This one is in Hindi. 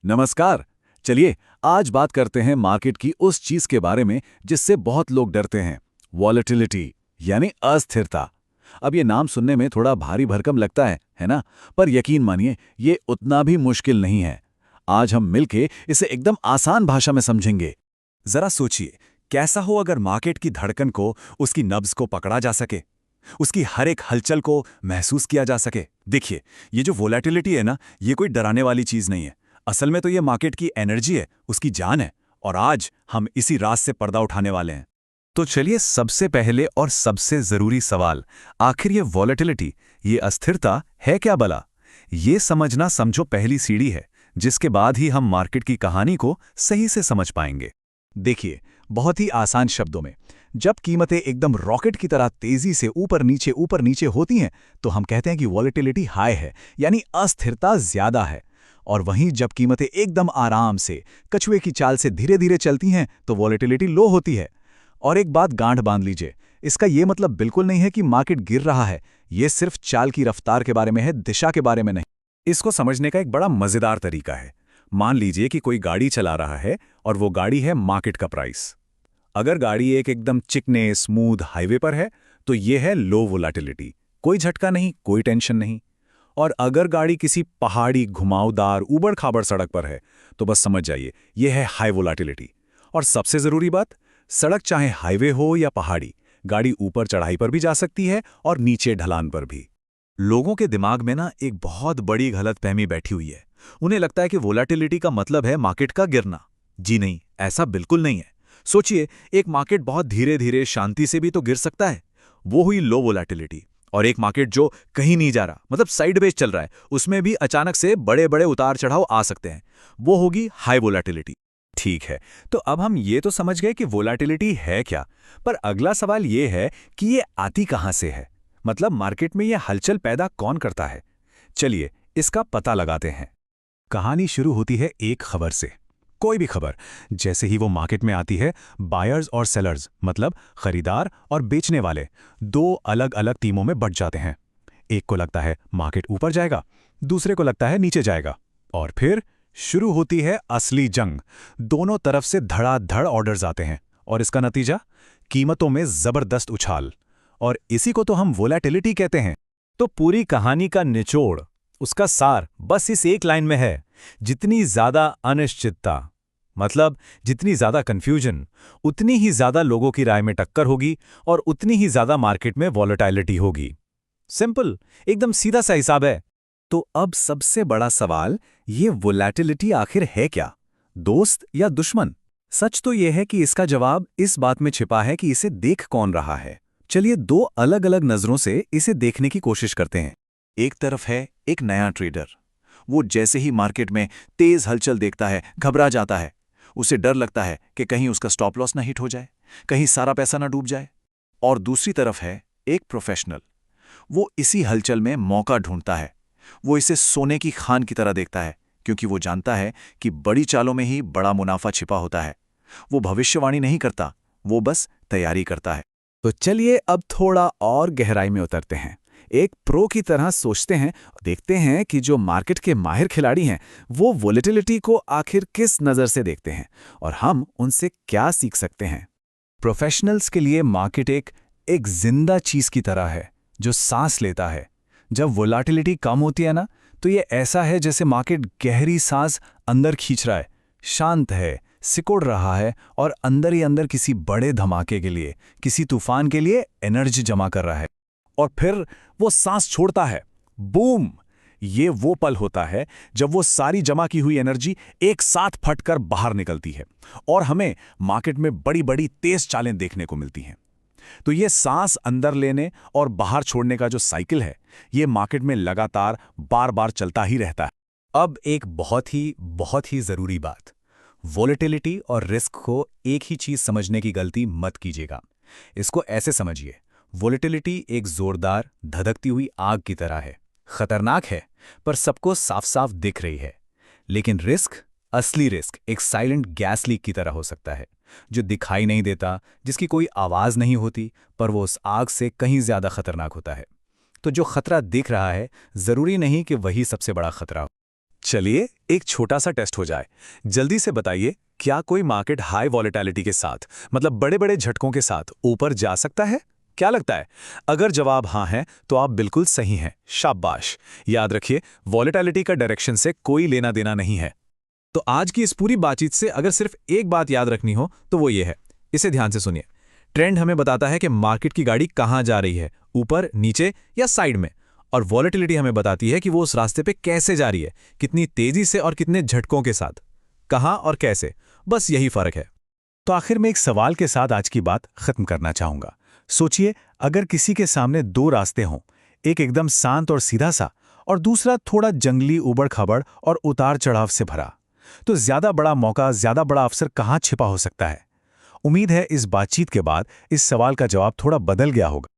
नमस्कार। चलिए आज बात करते हैं मार्केट की उस चीज के बारे में जिससे बहुत लोग डरते हैं। वॉलेटिलिटी यानी अस्थिरता। अब ये नाम सुनने में थोड़ा भारी भरकम लगता है ना? पर यकीन मानिए ये उतना भी मुश्किल नहीं है। आज हम मिलके इसे एकदम आसान भाषा में समझेंगे। जरा सोचिए, कैसा हो अगर मार्केट की धड़कन को, उसकी नब्ज को पकड़ा जा सके, उसकी हर एक हलचल को महसूस किया जा सके। देखिए, ये जो वोलेटिलिटी है ना, ये कोई डराने वाली चीज नहीं है। असल में तो ये मार्केट की एनर्जी है, उसकी जान है। और आज हम इसी राज से पर्दा उठाने वाले हैं। तो चलिए, सबसे पहले और सबसे जरूरी सवाल, आखिर ये वोलेटिलिटी, ये अस्थिरता है क्या भला? ये समझना समझो पहली सीढ़ी है, जिसके बाद ही हम मार्केट की कहानी को सही से समझ पाएंगे। देखिए, बहुत ही आसान शब्दों में, जब कीमतें एकदम रॉकेट की तरह तेजी से ऊपर नीचे होती हैं तो हम कहते हैं कि वॉलेटिलिटी हाई है, यानी अस्थिरता ज्यादा है। और वहीं जब कीमतें एकदम आराम से कछुए की चाल से धीरे धीरे चलती हैं तो वॉलेटिलिटी लो होती है। और एक बात गांठ बांध लीजिए, इसका यह मतलब बिल्कुल नहीं है कि मार्केट गिर रहा है। यह सिर्फ चाल की रफ्तार के बारे में है, दिशा के बारे में नहीं। इसको समझने का एक बड़ा मजेदार तरीका है। मान लीजिए कि कोई गाड़ी चला रहा है और वो गाड़ी है मार्केट का प्राइस। अगर गाड़ी एक एकदम चिकने स्मूथ हाईवे पर है तो ये है लो वोलेटिलिटी, कोई झटका नहीं, कोई टेंशन नहीं। और अगर गाड़ी किसी पहाड़ी घुमावदार ऊबड़ खाबड़ सड़क पर है तो बस समझ जाइए ये है हाई वोलेटिलिटी। और सबसे जरूरी बात, सड़क चाहे हाईवे हो या पहाड़ी, गाड़ी ऊपर चढ़ाई पर भी जा सकती है और नीचे ढलान पर भी। लोगों के दिमाग में ना एक बहुत बड़ी गलतफहमी बैठी हुई है। उन्हें लगता है कि वोलेटिलिटी का मतलब है मार्केट का गिरना। जी नहीं, ऐसा बिल्कुल नहीं है। सोचिए, एक मार्केट बहुत धीरे धीरे शांति से भी तो गिर सकता है, वो हुई लो वोलेटिलिटी। और एक मार्केट जो कहीं नहीं जा रहा, मतलब साइडवेज चल रहा है, उसमें भी अचानक से बड़े बड़े उतार चढ़ाव आ सकते हैं, वो होगी हाई वोलेटिलिटी। ठीक है, तो अब हम ये तो समझ गए कि वोलेटिलिटी है क्या। पर अगला सवाल ये है कि ये आती कहां से है, मतलब मार्केट में ये हलचल पैदा कौन करता है। चलिए इसका पता लगाते हैं। कहानी शुरू होती है एक खबर से। कोई भी खबर जैसे ही वो मार्केट में आती है, बायर्स और सेलर्स, मतलब खरीदार और बेचने वाले, दो अलग अलग टीमों में बंट जाते हैं। एक को लगता है मार्केट ऊपर जाएगा, दूसरे को लगता है नीचे जाएगा। और फिर शुरू होती है असली जंग। दोनों तरफ से धड़ाधड़ ऑर्डर्स आते हैं और इसका नतीजा, कीमतों में जबरदस्त उछाल। और इसी को तो हम वोलेटिलिटी कहते हैं। तो पूरी कहानी का निचोड़, उसका सार बस इस एक लाइन में है। जितनी ज्यादा अनिश्चितता, मतलब जितनी ज्यादा कंफ्यूजन, उतनी ही ज्यादा लोगों की राय में टक्कर होगी और उतनी ही ज्यादा मार्केट में वॉलेटिलिटी होगी। सिंपल, एकदम सीधा सा हिसाब है। तो अब सबसे बड़ा सवाल, ये वोलेटिलिटी आखिर है क्या, दोस्त या दुश्मन? सच तो यह है कि इसका जवाब इस बात में छिपा है कि इसे देख कौन रहा है। चलिए दो अलग अलग नजरों से इसे देखने की कोशिश करते हैं। एक तरफ है एक नया ट्रेडर। वो जैसे ही मार्केट में तेज हलचल देखता है घबरा जाता है। उसे डर लगता है कि कहीं उसका स्टॉप लॉस ना हिट हो जाए, कहीं सारा पैसा ना डूब जाए। और दूसरी तरफ है एक प्रोफेशनल। वो इसी हलचल में मौका ढूंढता है। वो इसे सोने की खान की तरह देखता है, क्योंकि वो जानता है कि बड़ी चालों में ही बड़ा मुनाफा छिपा होता है। वो भविष्यवाणी नहीं करता, वो बस तैयारी करता है। तो चलिए अब थोड़ा और गहराई में उतरते हैं। एक प्रो की तरह सोचते हैं, देखते हैं कि जो मार्केट के माहिर खिलाड़ी हैं वो वोलेटिलिटी को आखिर किस नज़र से देखते हैं और हम उनसे क्या सीख सकते हैं। प्रोफेशनल्स के लिए मार्केट एक जिंदा चीज़ की तरह है जो सांस लेता है। जब वोलेटिलिटी कम होती है ना, तो ये ऐसा है जैसे मार्केट गहरी सांस अंदर खींच रहा है, शांत है, सिकुड़ रहा है और अंदर ही अंदर किसी बड़े धमाके के लिए, किसी तूफान के लिए एनर्जी जमा कर रहा है। और फिर वो सांस छोड़ता है, बूम। ये वो पल होता है जब वो सारी जमा की हुई एनर्जी एक साथ फटकर बाहर निकलती है और हमें मार्केट में बड़ी बड़ी तेज चालें देखने को मिलती हैं। तो ये सांस अंदर लेने और बाहर छोड़ने का जो साइकिल है, ये मार्केट में लगातार बार बार चलता ही रहता है। अब एक बहुत ही जरूरी बात, वोलेटिलिटी और रिस्क को एक ही चीज समझने की गलती मत कीजिएगा। इसको ऐसे समझिए, वोलेटिलिटी एक जोरदार धधकती हुई आग की तरह है, खतरनाक है पर सबको साफ साफ दिख रही है। लेकिन रिस्क, असली रिस्क एक साइलेंट गैस लीक की तरह हो सकता है, जो दिखाई नहीं देता, जिसकी कोई आवाज नहीं होती, पर वो उस आग से कहीं ज्यादा खतरनाक होता है। तो जो खतरा दिख रहा है, जरूरी नहीं कि वही सबसे बड़ा खतरा हो। चलिए एक छोटा सा टेस्ट हो जाए। जल्दी से बताइए, क्या कोई मार्केट हाई वॉलेटिलिटी के साथ, मतलब बड़े बड़े झटकों के साथ ऊपर जा सकता है? क्या लगता है? अगर जवाब हाँ है तो आप बिल्कुल सही हैं। शाबाश। याद रखिए, वॉलेटिलिटी का डायरेक्शन से कोई लेना देना नहीं है। तो आज की इस पूरी बातचीत से अगर सिर्फ एक बात याद रखनी हो तो वो ये है, इसे ध्यान से सुनिए। ट्रेंड हमें बताता है कि मार्केट की गाड़ी कहाँ जा रही है, ऊपर, नीचे या साइड में, और वॉलेटिलिटी हमें बताती है कि वो उस रास्ते पे कैसे जा रही है, कितनी तेजी से और कितने झटकों के साथ, कहाँ और कैसे। बस यही फर्क है। तो आखिर में एक सवाल के साथ आज की बात खत्म करना चाहूंगा। सोचिए, अगर किसी के सामने दो रास्ते हों, एक एकदम शांत और सीधा सा और दूसरा थोड़ा जंगली, उबड़-खाबड़ और उतार चढ़ाव से भरा, तो ज्यादा बड़ा मौका, ज्यादा बड़ा अवसर कहाँ छिपा हो सकता है? उम्मीद है इस बातचीत के बाद इस सवाल का जवाब थोड़ा बदल गया होगा।